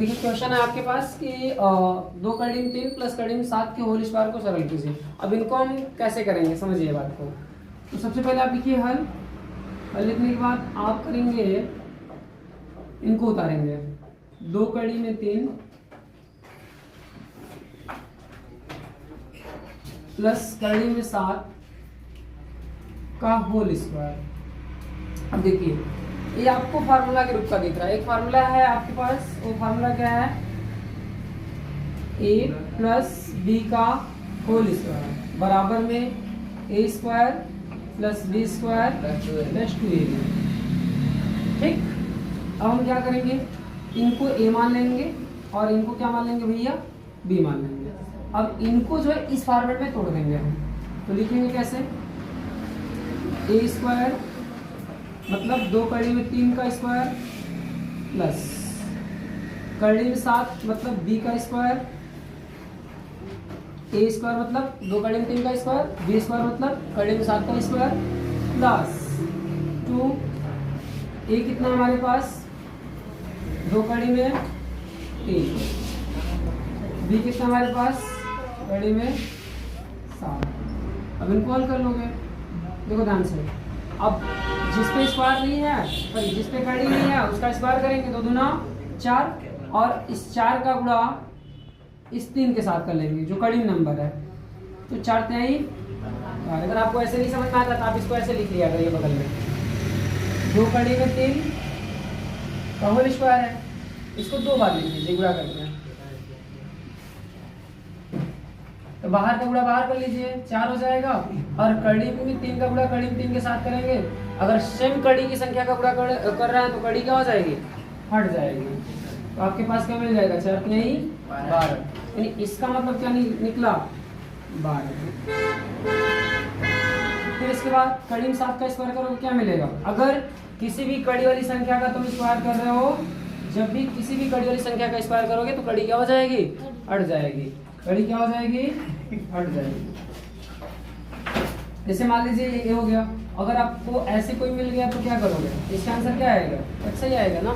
देखिए क्वेश्चन है आपके पास कि 2 कड़ी में 3 प्लस कड़ी में 7 के होल स्क्वायर को सरल कीजिए। अब इनको हम कैसे करेंगे समझिए बात को। तो सबसे पहले आप लिखिए हल लिखने के बाद आप करेंगे इनको उतारेंगे। 2 कड़ी में 3 प्लस कड़ी में 7 का होल स्क्वायर। अब देखिए ये आपको फार्मूला के रूप का दिख रहा है। एक फार्मूला है आपके पास, वो फार्मूला क्या है, a प्लस बी का होल स्क्वायर बराबर में A square plus B square plus 2ab। ठीक, अब हम क्या करेंगे, इनको a मान लेंगे और इनको क्या मान लेंगे भैया, b मान लेंगे। अब इनको जो है इस फॉर्मेट में तोड़ देंगे हम। तो लिखेंगे कैसे, ए स्क्वायर मतलब 2 कड़ी में 3 का स्क्वायर प्लस कड़ी में 7 मतलब b का स्क्वायर, ए स्क्वायर मतलब 2 कड़ी में 3 का स्क्वायर, बी स्क्वायर मतलब कड़ी में 7 का स्क्वायर प्लस 2 ए कितना हमारे पास 2 कड़ी में 3, बी कितना हमारे पास कड़ी में 7। अब इनको हल कर लोगे, देखो ध्यान से। अब जिस पे स्क्वायर नहीं है सॉरी जिस पे कड़ी नहीं है उसका स्क्वायर करेंगे, 2 दूना 4 और इस 4 का गुणा इस 3 के साथ कर लेंगे जो कड़ी नंबर है। तो 4 तिहाई। अगर आपको ऐसे नहीं समझ में आता तो आप इसको ऐसे लिख लिया करिए बगल में, 2 कड़ी में 3 का होल स्क्वायर है, इसको 2 बार लिख लीजिए गुणा करके। तो बाहर का गुणा बाहर कर लीजिए, 4 हो जाएगा। और कड़ी में 3 का गुणा कड़ी में 3 के साथ करेंगे। अगर सेम कड़ी की संख्या का गुणा कर रहे हैं तो कड़ी क्या हो जाएगी, हट जाएगी। तो आपके पास क्या मिल जाएगा, 4 तिहाई 12। यानी इसका मतलब क्या निकला, 12। फिर इसके बाद कड़ी में 7 का स्क्वायर करोगे क्या मिलेगा। अगर किसी भी कड़ी वाली संख्या का तुम स्क्वायर कर रहे हो, जब भी किसी भी कड़ी वाली संख्या का स्क्वायर करोगे तो कड़ी क्या हो जाएगी, हट जाएगी। कड़ी क्या हो जाएगी, हट जाएगी। जैसे मान लीजिए ये हो गया। अगर आपको ऐसे कोई मिल गया तो क्या करोगे, इसका आंसर क्या आएगा, अच्छा ही आएगा ना,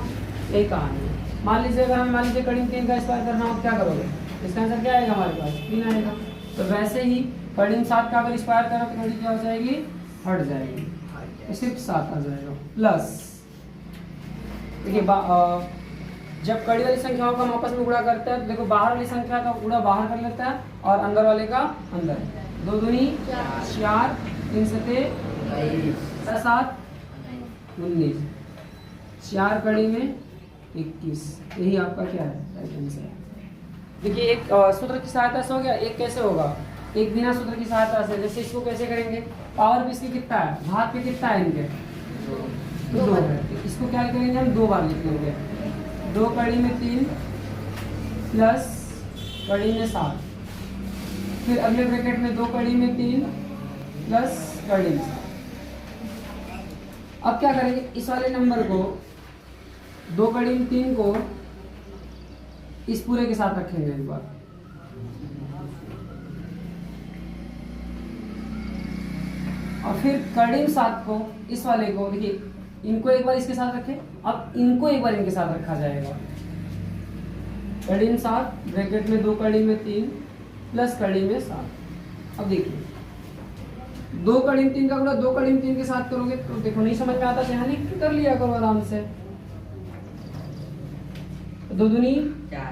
यही कहानी है। मान लीजिए अगर हम मान लीजिए कड़ी में 3 का स्क्वायर करना हो क्या करोगे, इसका आंसर क्या आएगा हमारे पास, 3 आएगा। तो वैसे ही कड़ी में 7 का अगर स्क्वायर करो तो कड़ी क्या हो जाएगी, हट जाएगी, सिर्फ 7 आ जाएगा। प्लस देखिए जब कड़ी वाली संख्याओं का हम आपस में गुणा करते हैं तो देखो बाहर वाली संख्या का गुणा बाहर कर लेता है और अंदर वाले का अंदर। 2 दूनी 4, 3 सते 7 19, 4 कड़ी में 21। यही आपका क्या है, राइट आंसर। देखिए एक सूत्र की सहायता से हो गया, एक कैसे होगा, एक बिना सूत्र की सहायता से। जैसे इसको कैसे करेंगे, पावर भी इसकी कितना है, भाग पे कितना है इनके, 2 है। इसको क्या करेंगे हम, 2 बार लिख लेंगे। 2 कड़ी में 3 प्लस कड़ी में 7, फिर अगले ब्रैकेट में 2 कड़ी में 3 प्लस कड़ी में 7। अब क्या करेंगे, इस वाले नंबर को 2 कड़ी में 3 को इस पूरे के साथ रखेंगे एक बार, और फिर कड़ी में 7 को इस वाले को, देखिए इनको एक बार इसके साथ रखें, अब इनको एक बार इनके साथ रखा जाएगा। कड़ी में 7 ब्रैकेट में 2 कड़ी में 3 प्लस कड़ी में 7। अब देखिए 2 कड़ी में 3 का गुणा 2 कड़ी में 3 के साथ करोगे तो देखो नहीं समझ में आता तो यहाँ लिख कर लिया करो आराम से। 2 दूनी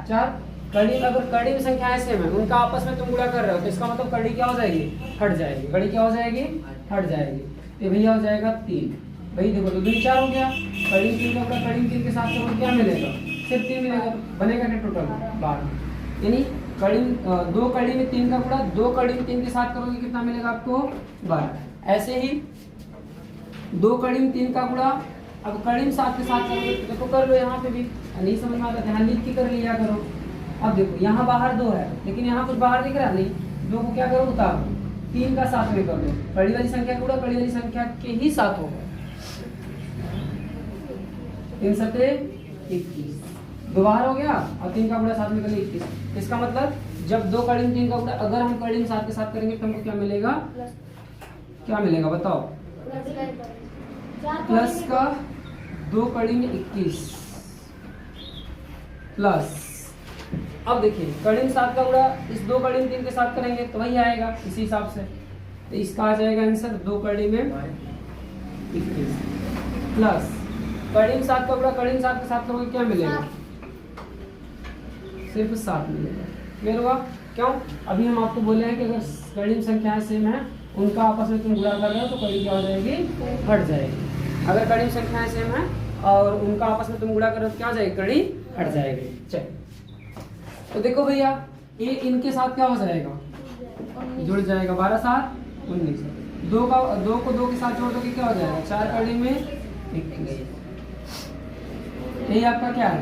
4, कड़ी अगर कड़ी में संख्याएं सेम है उनका आपस में तुम गुणा कर रहे हो तो इसका मतलब कड़ी क्या हो जाएगी, हट जाएगी। कड़ी क्या हो जाएगी, हट जाएगी। तो भैया हो जाएगा 3। भाई देखो 2 दूनी 4 हो गया, कड़ी में 3 का गुणा कड़ी में 3 के साथ करोगे क्या मिलेगा, सिर्फ 3 मिलेगा। बनेगा क्या टोटल 12। यानी कड़ी 2 कड़ी में 3 का गुणा 2 कड़ी में 3 के साथ करोगे कितना मिलेगा आपको, 12। ऐसे ही 2 कड़ी में 3 का गुणा अब कड़ी में 7 के साथ करोगे तो देखो कर लो, यहाँ पे भी नहीं समझ में आता ध्यान लिख के कर लिया करो। अब देखो यहाँ बाहर 2 है लेकिन यहाँ कुछ बाहर दिख रहा नहीं, 2 को क्या करो उतारो, 3 का 7 में कर दो, कड़ी वाली संख्या गुणा कड़ी वाली संख्या के ही साथ होगा। 3 सते 21, 2 बाहर हो गया और 3 का गुणा 7 में कर लिया 21। इसका मतलब जब 2 कड़ी में 3 का गुणा अगर हम कड़ी में 7 के साथ करेंगे तो हमको क्या मिलेगा, क्या मिलेगा बताओ, प्लस का 2 कड़ी में 21 प्लस, अब देखिए कड़ी में 7 का गुणा इस 2 कड़ी में 3 के साथ करेंगे तो वही आएगा इसी हिसाब से, तो इसका आ जाएगा आंसर 2 कड़ी में 21 प्लस कड़ी में 7 का गुणा कड़ी में 7 के साथ करोगे क्या मिलेगा, सिर्फ 7 मिलेगा। क्लियर हुआ? क्यों? अभी हम आपको बोले हैं कि अगर कड़ी में संख्याएं सेम है उनका आपस में तुम गुणा कर रहे हो तो कड़ी क्या हो जाएगी, हट जाएगी। अगर कड़ी में संख्याएं सेम है और उनका आपस में तुम गुणा कर रहे हो तो क्या हो जाएगी, कड़ी हट जाएगी। चलिए तो देखो भैया ये इनके साथ क्या हो जाएगा, जुड़ जाएगा 12 7 19, 2 को 2 के साथ जोड़ दो क्या हो जाएगा, 4 कड़ी में 21। यही आपका क्या है,